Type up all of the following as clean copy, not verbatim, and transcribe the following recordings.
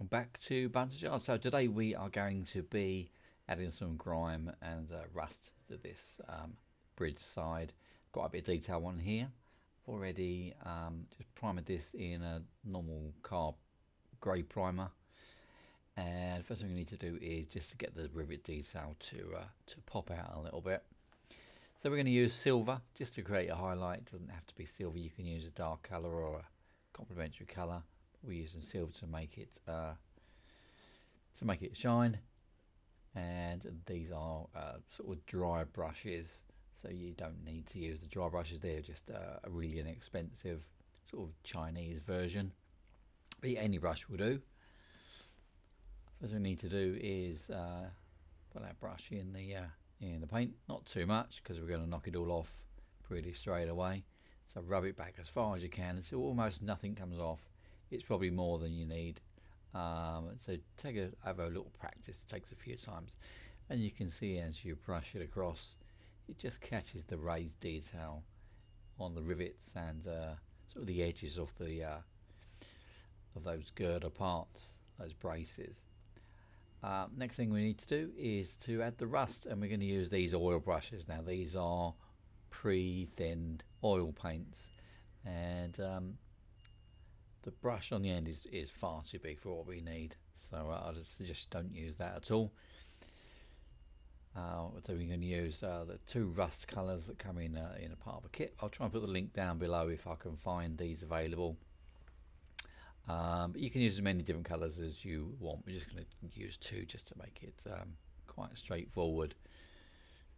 welcome back to Bunters Yard. So today we are going to be adding some grime and rust to this bridge side. Got a bit of detail on here. I've already just primed this in a normal car grey primer, and first thing we need to do is just to get the rivet detail to pop out a little bit. So we're going to use silver just to create a highlight. It doesn't have to be silver, you can use a dark colour or a complementary colour. We're using silver to make it shine, and these are sort of dry brushes, so you don't need to use the dry brushes. They're just a really inexpensive sort of Chinese version, but yeah, any brush will do. First thing we need to do is put that brush in the paint, not too much because we're going to knock it all off pretty straight away. So rub it back as far as you can until almost nothing comes off. It's probably more than you need, so have a little practice. It takes a few times, and you can see as you brush it across, it just catches the raised detail on the rivets and sort of the edges of the of those girder parts, those braces. Next thing we need to do is to add the rust, and we're going to use these oil brushes. Now these are pre-thinned oil paints, and the brush on the end is far too big for what we need, so I just suggest don't use that at all. So we're going to use the two rust colours that come in a part of a kit. I'll try and put the link down below if I can find these available. But you can use as many different colours as you want. We're just going to use two just to make it quite straightforward.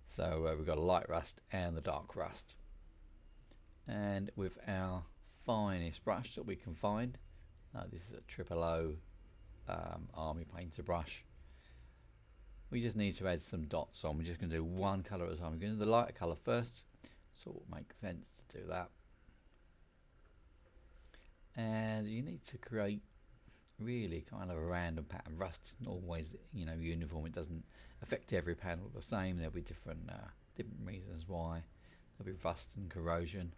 So we've got a light rust and the dark rust, and with our finest brush that we can find, this is a 000 army painter brush, we just need to add some dots on. We're just going to do one colour at a time. We're going to do the lighter colour first, so it will make sense to do that. And you need to create really kind of a random pattern. Rust isn't always, uniform. It doesn't affect every panel the same. There'll be different reasons why. There'll be rust and corrosion.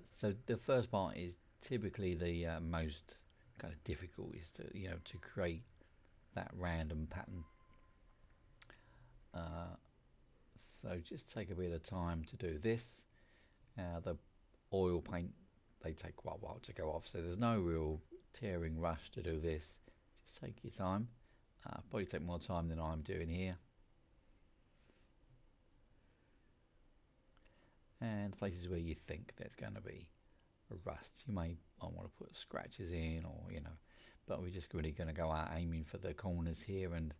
So the first part is typically the most kind of difficult, is to create that random pattern. So just take a bit of time to do this. The oil paint, they take quite a while to go off, so there's no real tearing rush to do this. Just take your time. Probably take more time than I'm doing here. And places where you think there's going to be a rust, you may want to put scratches in, or but we're just really going to go out aiming for the corners here and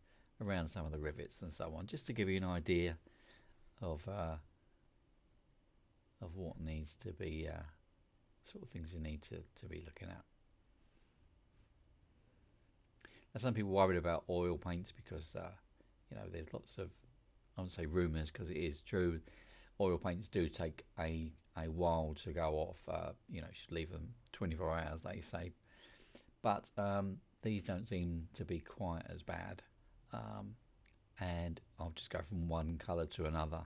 around some of the rivets and so on, just to give you an idea of what needs to be sort of things you need to be looking at. Now, some people worried about oil paints because there's lots of, I wouldn't say rumours, because it is true, oil paints do take a while to go off. You should leave them 24 hours, they say, but these don't seem to be quite as bad, and I'll just go from one colour to another.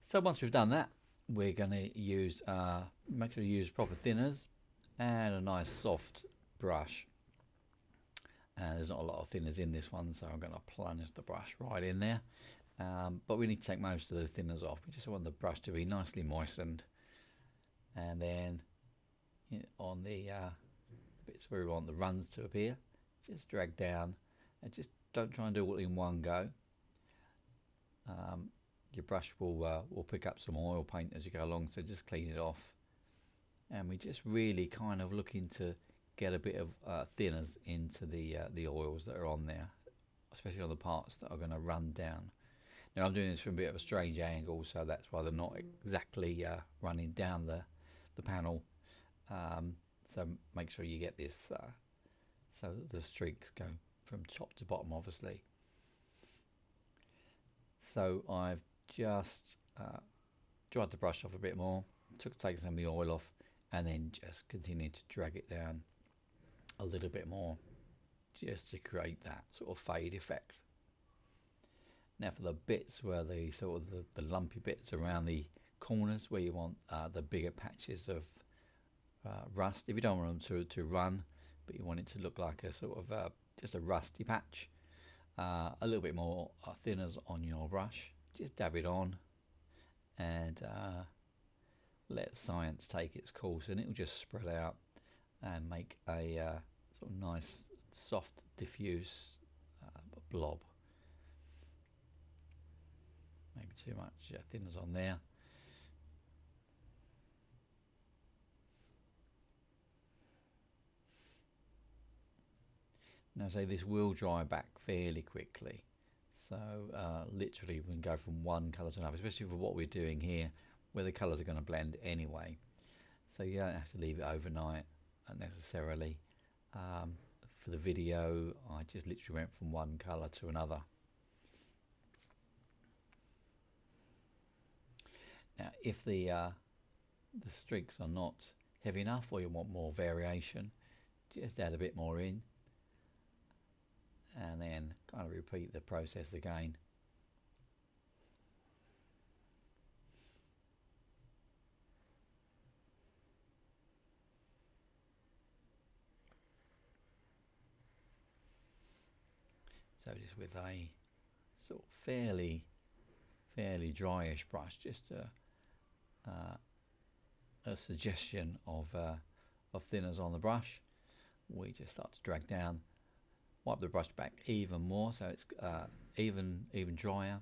So once we've done that, we're going to use make sure you use proper thinners and a nice soft brush. And there's not a lot of thinners in this one, so I'm going to plunge the brush right in there. But we need to take most of the thinners off. We just want the brush to be nicely moistened, and then on the bits where we want the runs to appear, just drag down, and just don't try and do it all in one go. Your brush will pick up some oil paint as you go along, so just clean it off. And we just really kind of looking to get a bit of thinners into the oils that are on there, especially on the parts that are going to run down. Now I'm doing this from a bit of a strange angle, so that's why they're not exactly running down the panel. So make sure you get this so that the streaks go from top to bottom, obviously. So I've just dried the brush off a bit more, taken some of the oil off, and then just continue to drag it down a little bit more, just to create that sort of fade effect. Now for the bits where the sort of the lumpy bits around the corners, where you want the bigger patches of rust, if you don't want them to run, but you want it to look like a sort of just a rusty patch. A little bit more thinners on your brush. Just dab it on and let science take its course, and it will just spread out and make a sort of nice, soft, diffuse blob. Maybe too much thinners on there. Now, say this will dry back fairly quickly, so literally we can go from one colour to another, especially for what we're doing here, where the colours are going to blend anyway. So you don't have to leave it overnight necessarily. For the video, I just literally went from one colour to another. Now, if the streaks are not heavy enough, or you want more variation, just add a bit more in, and then kind of repeat the process again. So just with a sort of fairly dryish brush, just a suggestion of thinners on the brush, we just start to drag down. Wipe the brush back even more so it's even drier,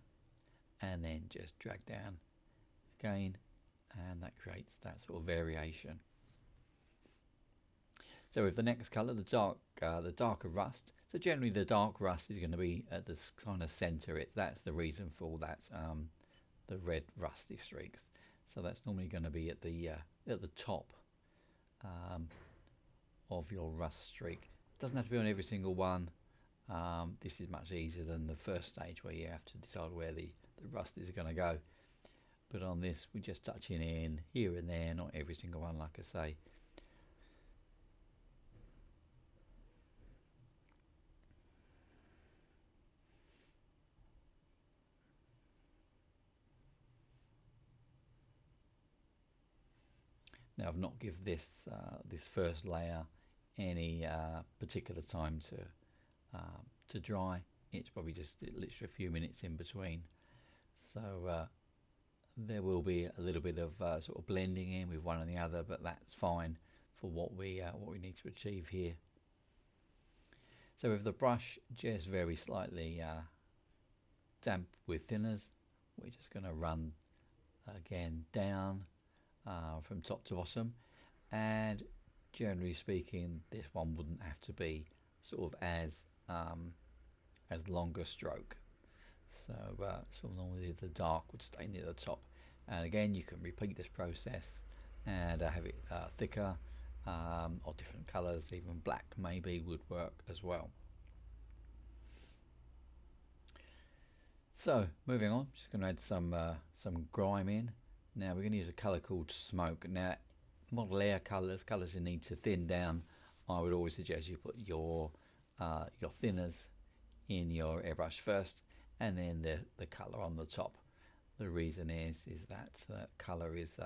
and then just drag down again, and that creates that sort of variation. So with the next colour, the darker rust, so generally the dark rust is going to be at this kind of centre. That's the reason for all that the red rusty streaks. So that's normally going to be at the top of your rust streak. Doesn't have to be on every single one. This is much easier than the first stage where you have to decide where the rust is going to go. But on this, we're just touching in here and there, not every single one, like I say. Now, I've not given this this first layer any particular time to dry. It's probably just literally a few minutes in between, so there will be a little bit of sort of blending in with one and the other, but that's fine for what we need to achieve here. So with the brush just very slightly damp with thinners, we're just going to run again down from top to bottom, and generally speaking this one wouldn't have to be sort of as longer stroke, so normally the dark would stay near the top, and again you can repeat this process and have it thicker or different colours. Even black maybe would work as well. So moving on, just going to add some grime in. Now we're going to use a colour called Smoke. Now, model air colours you need to thin down, I would always suggest you put your thinners in your airbrush first, and then the colour on the top. The reason is that colour is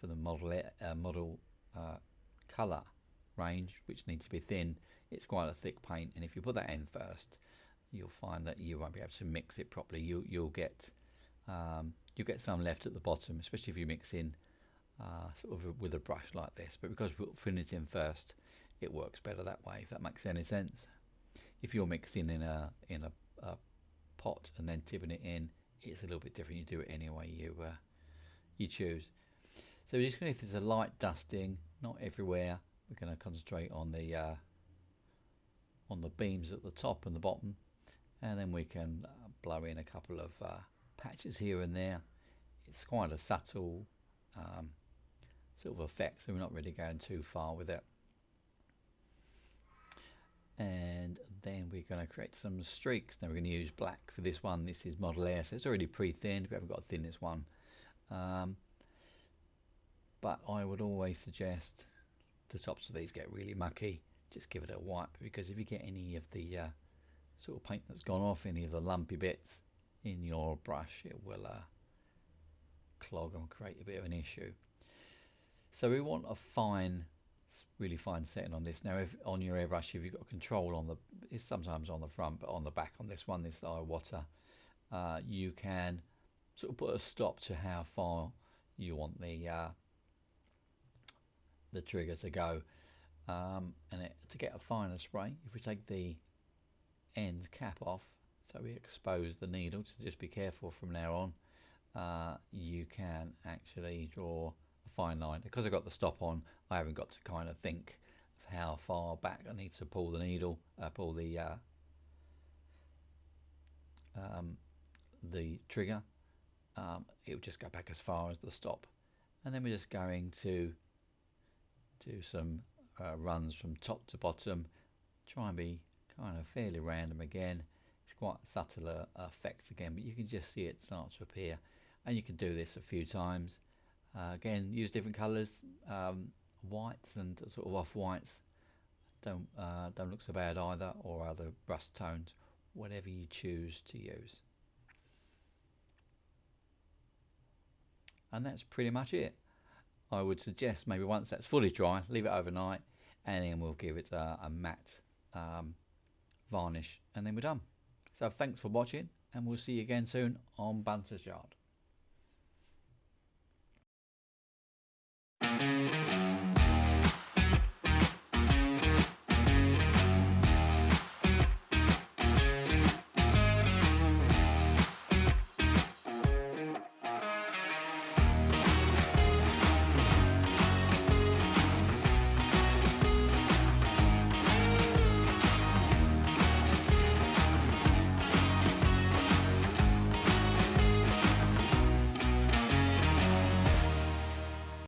for the model colour range, which needs to be thin. It's quite a thick paint, and if you put that in first, you'll find that you won't be able to mix it properly. You'll get some left at the bottom, especially if you mix in sort of with a brush like this. But because we'll thin it in first, it works better that way, if that makes any sense. If you're mixing in a pot and then tipping it in, it's a little bit different. You do it any way you choose. So we're just going to, if there's a light dusting, not everywhere, we're going to concentrate on the beams at the top and the bottom, and then we can blow in a couple of patches here and there. It's quite a subtle sort of effect, so we're not really going too far with it. And then we're going to create some streaks. Now we're going to use black for this one. This is Model Air, so it's already pre-thinned. We haven't got to thin this one. But I would always suggest, the tops of these get really mucky, just give it a wipe, because if you get any of the sort of paint that's gone off, any of the lumpy bits in your brush, it will clog and create a bit of an issue. So we want a fine It's really fine setting on this. Now, if on your airbrush, if you've got control on the, it's sometimes on the front, but on the back on this one, this Iwata, you can sort of put a stop to how far you want the trigger to go, to get a finer spray. If we take the end cap off, so we expose the needle, to just be careful from now on, you can actually draw a fine line. Because I've got the stop on, I haven't got to kind of think of how far back I need to pull the needle, pull the trigger. It will just go back as far as the stop, and then we're just going to do some runs from top to bottom. Try and be kind of fairly random again. It's quite a subtle effect again, but you can just see it start to appear, and you can do this a few times. Again, use different colours, whites and sort of off whites. Don't look so bad either, or other brush tones, whatever you choose to use. And that's pretty much it. I would suggest maybe once that's fully dry, leave it overnight, and then we'll give it a matte varnish, and then we're done. So thanks for watching, and we'll see you again soon on Bunters Yard.